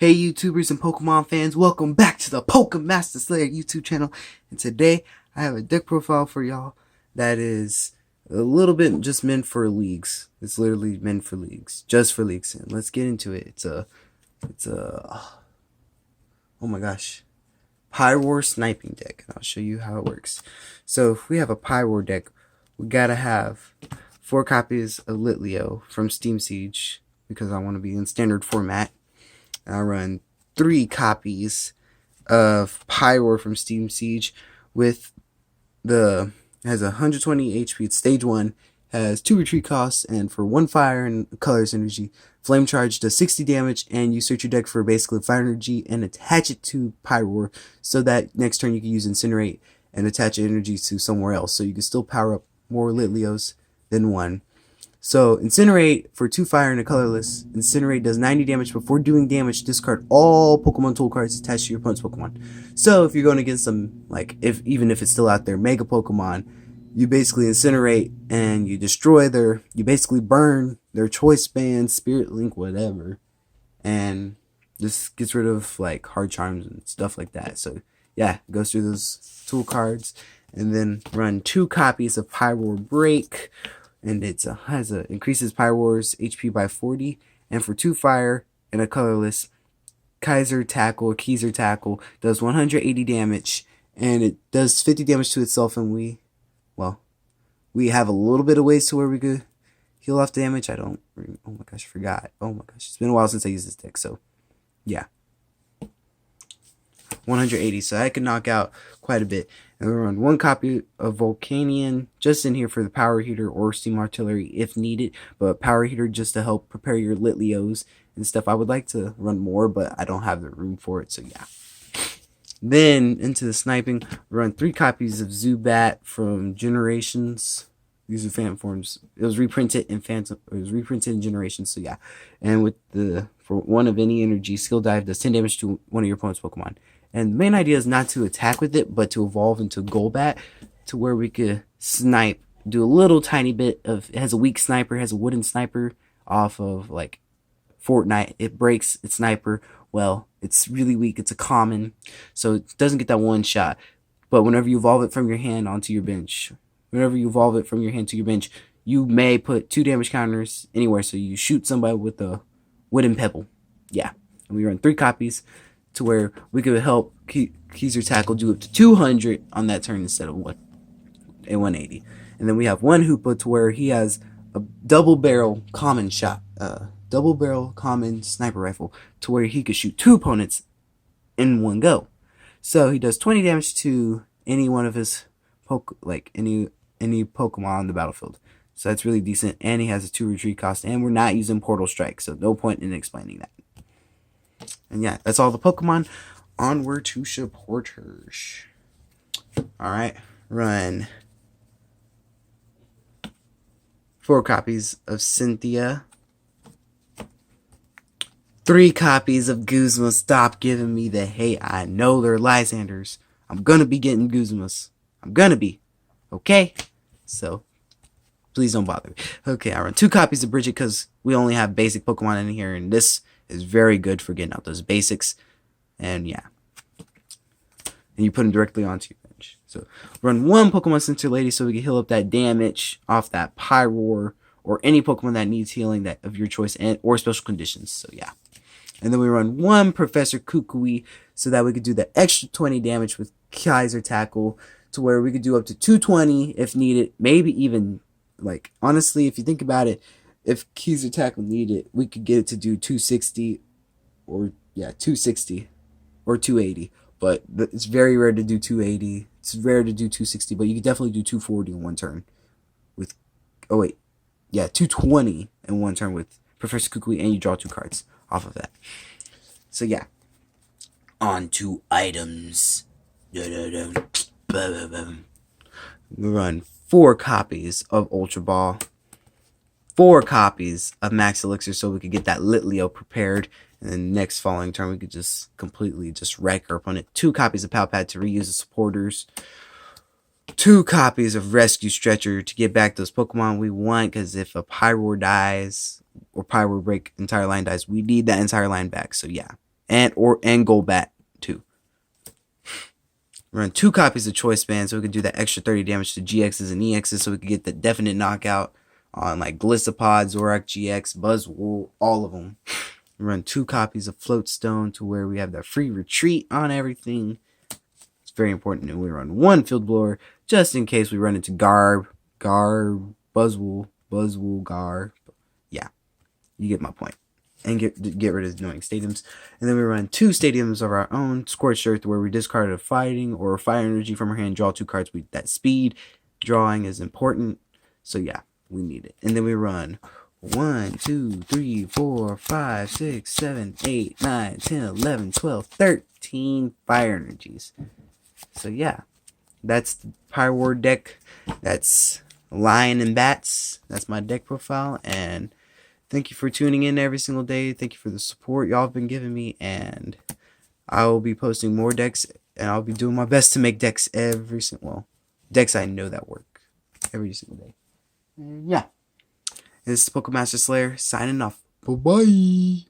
Hey YouTubers and Pokemon fans, welcome back to the Pokemon Master Slayer YouTube channel. And today I have a deck profile for y'all that is a little bit just meant for leagues. It's literally meant for leagues, just for leagues. And let's get into it. Oh my gosh, Pyroar sniping deck. And I'll show you how it works. So if we have a Pyroar deck, we gotta have 4 copies of Litleo from Steam Siege because I want to be in standard format. I run 3 copies of Pyroar from Steam Siege with it has 120 HP. It's stage 1, has 2 retreat costs, and for 1 fire and colors energy, flame charge does 60 damage, and you search your deck for basically fire energy and attach it to Pyroar so that next turn you can use Incinerate and attach energy to somewhere else. So you can still power up more Litleos than 1. So, Incinerate for 2 fire and a colorless. Incinerate does 90 damage. Before doing damage, discard all Pokemon tool cards attached to your opponent's Pokemon. So, if you're going against some, even if it's still out there, Mega Pokemon, you basically Incinerate and you destroy you basically burn their Choice Band, Spirit Link, whatever. And this gets rid of, Hard Charms and stuff like that. So, yeah, it goes through those tool cards. And then run 2 copies of Pyroar Break. And it increases Pyroar's HP by 40. And for 2 fire and a colorless, Keizer Tackle does 180 damage. And it does 50 damage to itself. And we have a little bit of ways to where we could heal off damage. Oh my gosh, I forgot. Oh my gosh, it's been a while since I used this deck. So, yeah. 180, so I can knock out quite a bit. And we run 1 copy of Volcanion just in here for the Power Heater or Steam Artillery if needed, but Power Heater just to help prepare your Litleos and stuff. I would like to run more, but I don't have the room for it, so yeah. Then into the sniping, we run 3 copies of Zubat from Generations. These are Phantom forms. It was reprinted in Generations, so yeah. And for 1 of any energy, Skill Dive does 10 damage to one of your opponent's Pokemon. And the main idea is not to attack with it, but to evolve into Golbat, to where we could snipe, do a little tiny bit of, it has a weak sniper, it has a wooden sniper off of, Fortnite. It breaks its sniper. Well, it's really weak, it's a common, so it doesn't get that 1 shot. But whenever you evolve it from your hand onto your bench, you may put 2 damage counters anywhere, so you shoot somebody with a wooden pebble. Yeah, and we run 3 copies, to where we could help Keizer Tackle do up to 200 on that turn instead of 180. And then we have 1 Hoopa to where he has a double barrel common sniper rifle to where he could shoot 2 opponents in one go. So he does 20 damage to any one of his any Pokemon on the battlefield. So that's really decent. And he has a 2 retreat cost, and we're not using Portal Strike, so no point in explaining that. And yeah, that's all the Pokemon. Onward to supporters. Alright, run 4 copies of Cynthia. 3 copies of Guzma. Stop giving me the hate. I know they're Lysanders. I'm gonna be getting Guzmas. I'm gonna be. Okay? So, please don't bother me. Okay, I run 2 copies of Bridget because we only have basic Pokemon in here, and this is very good for getting out those basics. And yeah, and you put them directly onto your bench. So run 1 Pokemon Center Lady so we can heal up that damage off that Pyroar or any Pokemon that needs healing that of your choice or special conditions. So yeah, and then we run 1 Professor Kukui so that we could do the extra 20 damage with Keizer Tackle to where we could do up to 220 if needed. Maybe even honestly, if you think about it, if Keizer Tackle needed, we could get it to do 260 or 280. But it's very rare to do 280. It's rare to do 260, but you could definitely do 240 in 1 turn. 220 in 1 turn with Professor Kukui, and you draw 2 cards off of that. So yeah, on to items. We run 4 copies of Ultra Ball. 4 copies of Max Elixir so we could get that Litleo prepared. And then next following turn, we could just completely wreck our opponent. 2 copies of Palpad to reuse the supporters. 2 copies of Rescue Stretcher to get back those Pokemon we want. Because if a Pyroar dies, or Pyroar Break entire line dies, we need that entire line back. So yeah. and gold bat too. Run 2 copies of Choice Band so we can do that extra 30 damage to GXs and EXs so we can get the definite knockout on like Glisopod, Zorak GX, Buzzwole, all of them. Run 2 copies of Float Stone to where we have the free retreat on everything. It's very important. And we run 1 Field Blower just in case we run into Buzzwole, Garb. Yeah, you get my point. And get rid of annoying stadiums. And then we run 2 stadiums of our own. Scorched Earth, where we discarded a fighting or fire energy from our hand, draw 2 cards. That speed drawing is important. So yeah, we need it. And then we run 1, 2, 3, 4, 5, 6, 7, 8, 9, 10, 11, 12, 13 fire energies. So yeah, that's the Pyroar deck. That's Lion and Bats. That's my deck profile. And thank you for tuning in every single day. Thank you for the support y'all have been giving me. And I will be posting more decks. And I'll be doing my best to make decks decks I know that work every single day. And yeah. This is Pokemaster Slayer signing off. Bye-bye.